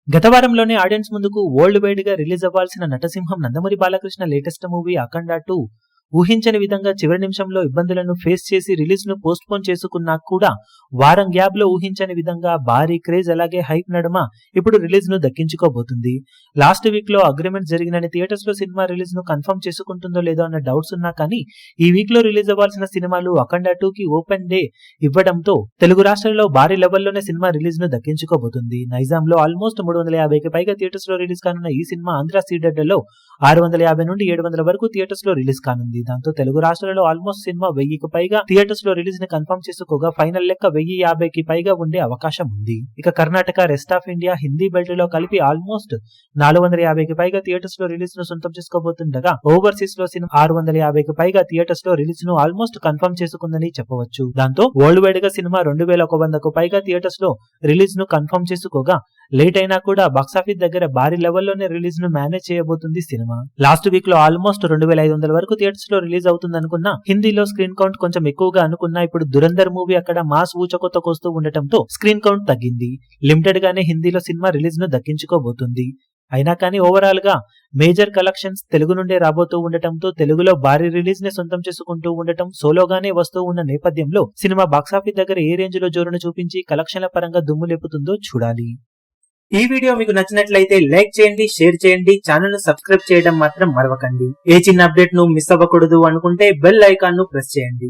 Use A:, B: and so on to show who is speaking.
A: గత వారంలోనే ఆడియన్స్ ముందుకు వరల్డ్ వైడ్ గా రిలీజ్ అవ్వాల్సిన నటసింహం నందమూరి బాలకృష్ణ లేటెస్ట్ మూవీ అఖండ 2 ఊహించని విధంగా చివరి నిమిషంలో ఇబ్బందులను ఫేస్ చేసి రిలీజ్ ను పోస్ట్ పోన్ చేసుకున్నా కూడా వారం గ్యాప్ లో ఊహించని విధంగా భారీ క్రేజ్ అలాగే హైప్ నడుమ ఇప్పుడు రిలీజ్ ను దక్కించుకోబోతుంది. లాస్ట్ వీక్ లో అగ్రిమెంట్ జరిగినని థియేటర్స్ లో సినిమా రిలీజ్ ను కన్ఫర్మ్ చేసుకుంటుందో లేదో అన్న డౌట్స్ ఉన్నా కానీ ఈ వీక్ లో రిలీజ్ అవ్వాల్సిన సినిమాలు అఖండ 2 కి ఓపెన్ డే ఇవ్వడంతో తెలుగు రాష్ట్రాల్లో భారీ లెవెల్లోనే సినిమా రిలీజ్ ను దక్కించుకోబోతుంది. నైజాం లో ఆల్మోస్ట్ 350కి పైగా థియేటర్స్ లో రిలీజ్ కానున్న ఈ సినిమా ఆంధ్ర సీడెడ్లలో 650 నుండి 700 వరకు థియేటర్స్ లో రిలీజ్ కానుంది. దాంతో తెలుగు రాష్ట్రాలలో ఆల్మోస్ట్ సినిమా 1000కి పైగా థియేటర్స్ లో రిలీజ్ ని కన్ఫర్మ్ చేసుకోగా ఫైనల్ లెక్క 1050కి పైగా ఉండే అవకాశం ఉంది. ఇక Karnataka, rest of India, Hindi belt లో కలిపి ఆల్మోస్ట్ 450కి పైగా థియేటర్స్ లో రిలీజ్ ను సొంతం చేసుకోబోతుండగా ఓవర్సీస్ లో సినిమా 650కి పైగా థియేటర్స్ లో రిలీజ్ ను ఆల్మోస్ట్ కన్ఫర్మ్ చేసుకుందని చెప్పవచ్చు. దాంతో వరల్డ్ వైడ్ గా సినిమా 2100కు పైగా థియేటర్స్ లో రిలీజ్ ను కన్ఫర్మ్ చేసుకోగా లేట్ అయినా కూడా బాక్సాఫీస్ దగ్గర భారీ లెవెల్లోనే రిలీజ్ ను మేనేజ్ చేయబోతుంది సినిమా. లాస్ట్ వీక్ లో ఆల్మోస్ట్ 2500 వరకు థియేటర్స్ లో రిలీజ్ అవుతుంది అనుకున్నా, హిందీలో స్క్రీన్ కౌంట్ కొంచెం ఎక్కువగా అనుకున్నా ఇప్పుడు దురంధర్ మూవీ అక్కడ మాస్ ఊచకొత్తకొస్తూ ఉండటంతో స్క్రీన్ కౌంట్ తగ్గింది. లిమిటెడ్ గానే హిందీలో సినిమా రిలీజ్ ను దక్కించుకోబోతుంది. అయినా కానీ ఓవరాల్ గా మేజర్ కలెక్షన్స్ తెలుగు నుండే రాబోతూ ఉండటంతో తెలుగులో భారీ రిలీజ్ ని సొంతం చేసుకుంటూ ఉండటం సోలోగానే వస్తూ ఉన్న నేపథ్యంలో సినిమా బాక్సాఫీస్ దగ్గర ఏ రేంజ్ లో జోరును చూపించి కలెక్షన్ల పరంగా దుమ్ము లేపుతుందో చూడాలి. ఈ వీడియో మీకు నచ్చినట్లయితే లైక్ చేయండి, షేర్ చేయండి, ఛానల్ ను సబ్స్క్రైబ్ చేయడం మాత్రం మరవకండి. ఏ చిన్న అప్డేట్ ను మిస్ అవ్వకూడదు అనుకుంటే బెల్ ఐకాన్ ను ప్రెస్ చేయండి.